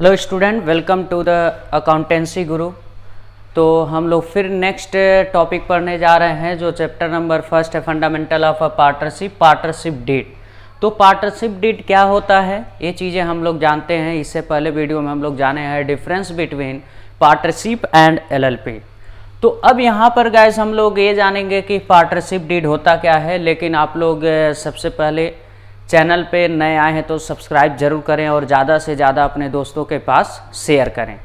Hello student, welcome to the accountancy guru. तो हम लोग फिर नेक्स्ट टॉपिक पढ़ने जा रहे हैं जो चैप्टर नंबर फर्स्ट है, fundamental of a partnership deed. तो पार्टनरशिप डीड क्या होता है, ये चीज़ें हम लोग जानते हैं। इससे पहले वीडियो में हम लोग जाने हैं difference between partnership and LLP. तो अब यहाँ पर गाइस हम लोग ये जानेंगे कि पार्टनरशिप डीड होता क्या है। लेकिन आप लोग सबसे पहले चैनल पे नए आए हैं तो सब्सक्राइब जरूर करें और ज़्यादा से ज़्यादा अपने दोस्तों के पास शेयर करें।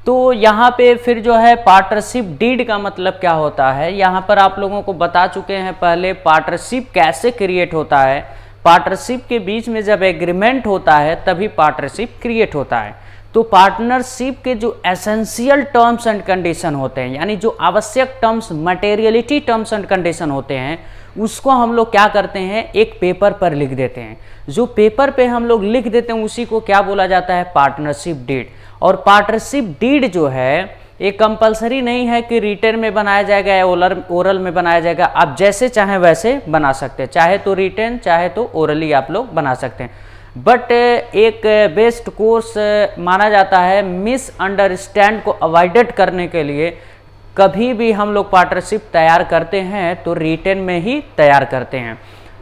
तो यहाँ पे फिर जो है पार्टनरशिप डीड का मतलब क्या होता है, यहाँ पर आप लोगों को बता चुके हैं पहले पार्टनरशिप कैसे क्रिएट होता है। पार्टनरशिप के बीच में जब एग्रीमेंट होता है तभी पार्टनरशिप क्रिएट होता है। तो पार्टनरशिप के जो एसेंशियल टर्म्स एंड कंडीशन होते हैं, यानी जो आवश्यक terms, materiality terms and condition होते हैं, उसको हम लोग क्या करते हैं, एक पेपर पर लिख देते हैं। जो पेपर पे हम लोग लिख देते हैं उसी को क्या बोला जाता है, पार्टनरशिप डीड। और पार्टनरशिप डीड जो है ये कंपलसरी नहीं है कि रिटन में बनाया जाएगा या ओरल में बनाया जाएगा। आप जैसे चाहें वैसे बना सकते हैं, चाहे तो रिटन चाहे तो ओरली आप लोग बना सकते हैं। बट एक बेस्ट कोर्स माना जाता है मिसअंडरस्टैंड को अवॉइडेड करने के लिए। कभी भी हम लोग पार्टनरशिप तैयार करते हैं तो रिटन में ही तैयार करते हैं।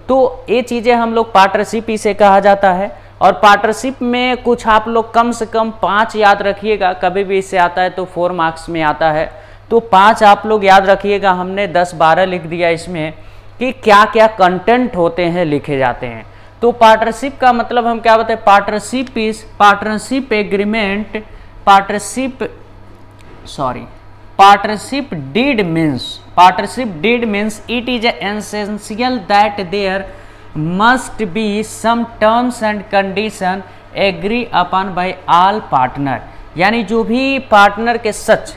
तो ये चीज़ें हम लोग पार्टनरशिप इसे कहा जाता है। और पार्टनरशिप में कुछ आप लोग कम से कम 5 याद रखिएगा। कभी भी इससे आता है तो 4 मार्क्स में आता है, तो 5 आप लोग याद रखिएगा। हमने 10-12 लिख दिया इसमें कि क्या क्या कंटेंट होते हैं, लिखे जाते हैं। तो पार्टनरशिप का मतलब हम क्या बताएं, partnership agreement, partnership deed means it is essential that there must be some terms and condition agree upon by all partner. यानी जो भी पार्टनर के सच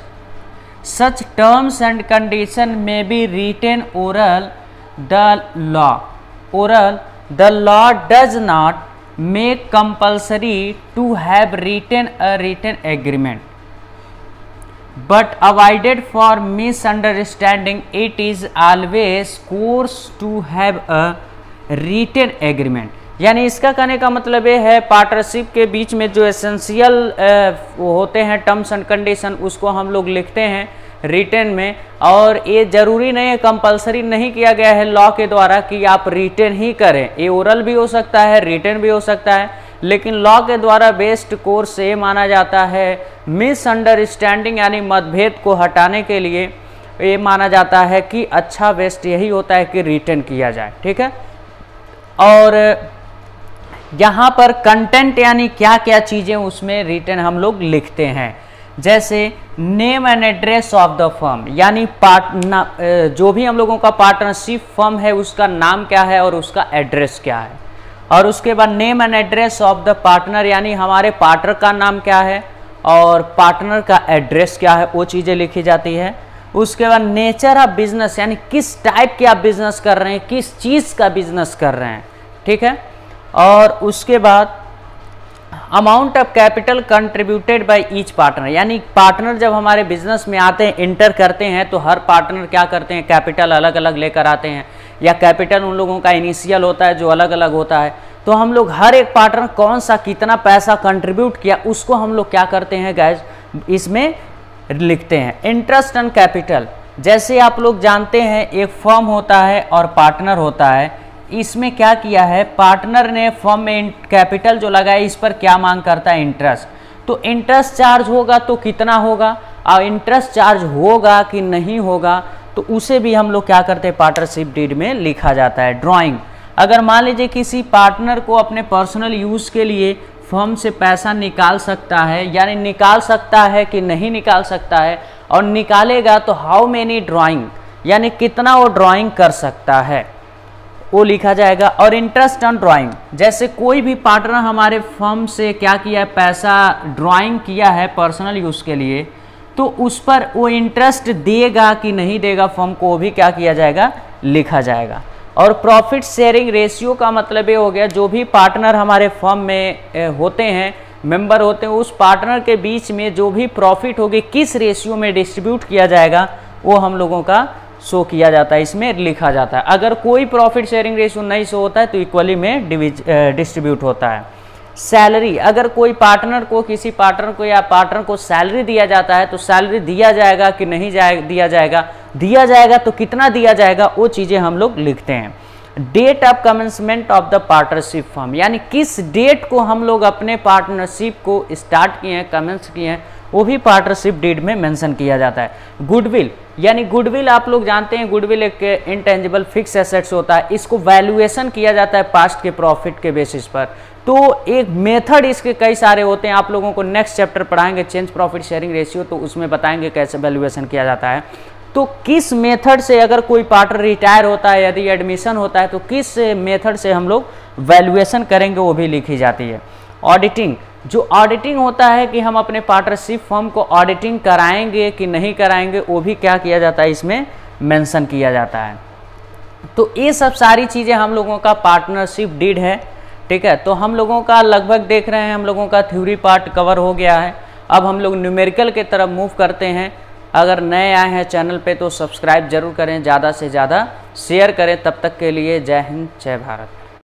टर्म्स एंड कंडीशन में be written oral the law does not make compulsory to have written agreement, but avoided for misunderstanding it is always course to have a written agreement। यानी इसका कहने का मतलब ये है partnership के बीच में जो एसेंशियल होते हैं टर्म्स एंड कंडीशन, उसको हम लोग लिखते हैं रिटन में। और ये जरूरी नहीं है, कंपलसरी नहीं किया गया है लॉ के द्वारा कि आप रिटन ही करें। ये ओरल भी हो सकता है, रिटन भी हो सकता है, लेकिन लॉ के द्वारा बेस्ट कोर्स ये माना जाता है मिसअंडरस्टैंडिंग यानी मतभेद को हटाने के लिए ये माना जाता है कि अच्छा बेस्ट यही होता है कि रिटन किया जाए। ठीक है। और यहाँ पर कंटेंट यानी क्या क्या चीज़ें उसमें रिटन हम लोग लिखते हैं, जैसे name and address of the firm, यानी जो भी हम लोगों का पार्टनरशिप फर्म है उसका नाम क्या है और उसका एड्रेस क्या है। और उसके बाद name and address of the partner, यानी हमारे पार्टनर का नाम क्या है और पार्टनर का एड्रेस क्या है, वो चीज़ें लिखी जाती है। उसके बाद नेचर ऑफ बिजनेस, यानी किस टाइप के आप बिजनेस कर रहे हैं, किस चीज़ का बिजनेस कर रहे हैं। ठीक है। और उसके बाद amount of capital contributed by each partner, यानी पार्टनर जब हमारे बिजनेस में आते हैं, इंटर करते हैं, तो हर पार्टनर क्या करते हैं, कैपिटल अलग अलग लेकर आते हैं, या कैपिटल उन लोगों का इनिशियल होता है जो अलग अलग होता है। तो हम लोग हर एक पार्टनर कौन सा कितना पैसा कंट्रीब्यूट किया उसको हम लोग क्या करते हैं गाइस, इसमें लिखते हैं। इंटरेस्ट एंड कैपिटल, जैसे आप लोग जानते हैं एक फर्म होता है और पार्टनर होता है। इसमें क्या किया है, पार्टनर ने फर्म में कैपिटल जो लगाया इस पर क्या मांग करता है, इंटरेस्ट। तो इंटरेस्ट चार्ज होगा तो कितना होगा, और इंटरेस्ट चार्ज होगा कि नहीं होगा, तो उसे भी हम लोग क्या करते हैं, पार्टनरशिप डीड में लिखा जाता है। ड्राइंग, अगर मान लीजिए किसी पार्टनर को अपने पर्सनल यूज़ के लिए फर्म से पैसा निकाल सकता है, यानी निकाल सकता है कि नहीं निकाल सकता है, और निकालेगा तो हाउ मेनी ड्राइंग, यानी कितना वो ड्राइंग कर सकता है, वो लिखा जाएगा। और इंटरेस्ट ऑन ड्राइंग, जैसे कोई भी पार्टनर हमारे फर्म से क्या किया है, पैसा ड्राइंग किया है पर्सनल यूज़ के लिए, तो उस पर वो इंटरेस्ट देगा कि नहीं देगा फर्म को, वो भी क्या किया जाएगा, लिखा जाएगा। और प्रॉफिट शेयरिंग रेशियो का मतलब ये हो गया, जो भी पार्टनर हमारे फर्म में होते हैं, मेंबर होते हैं, उस पार्टनर के बीच में जो भी प्रॉफिट होगी किस रेशियो में डिस्ट्रीब्यूट किया जाएगा वो हम लोगों का शो किया जाता है, इसमें लिखा जाता है। अगर कोई प्रॉफिट शेयरिंग रेशियो नहीं शो होता है तो इक्वली में डिस्ट्रीब्यूट होता है। सैलरी, अगर कोई पार्टनर को, किसी पार्टनर को या पार्टनर को सैलरी दिया जाता है तो सैलरी दिया जाएगा कि नहीं दिया जाएगा, दिया जाएगा तो कितना दिया जाएगा, वो चीज़ें हम लोग लिखते हैं। Date of commencement of the partnership firm, यानी किस डेट को हम लोग अपने पार्टनरशिप को स्टार्ट किए हैं, कमेंस किए हैं, वो भी पार्टनरशिप डीड में मेंशन किया जाता है। गुडविल, यानी गुडविल आप लोग जानते हैं, गुडविल एक इंटेंजिबल फिक्स एसेट्स होता है, इसको वैल्यूएशन किया जाता है पास्ट के प्रॉफिट के बेसिस पर। तो एक मेथड इसके कई सारे होते हैं, आप लोगों को नेक्स्ट चैप्टर पढ़ाएंगे चेंज प्रॉफिट शेयरिंग रेशियो, तो उसमें बताएंगे कैसे वैल्यूएशन किया जाता है। तो किस मेथड से अगर कोई पार्टनर रिटायर होता है, यदि एडमिशन होता है, तो किस मेथड से हम लोग वैल्यूएशन करेंगे वो भी लिखी जाती है। ऑडिटिंग, जो ऑडिटिंग होता है कि हम अपने पार्टनरशिप फर्म को ऑडिटिंग कराएंगे कि नहीं कराएंगे, वो भी क्या किया जाता है, इसमें मेंशन किया जाता है। तो ये सब सारी चीज़ें हम लोगों का पार्टनरशिप डीड है, ठीक है। तो हम लोगों का लगभग देख रहे हैं, हम लोगों का थ्योरी पार्ट कवर हो गया है। अब हम लोग न्यूमेरिकल के तरफ मूव करते हैं। अगर नए आए हैं चैनल पे तो सब्सक्राइब जरूर करें, ज़्यादा से ज़्यादा शेयर करें। तब तक के लिए जय हिंद, जय भारत।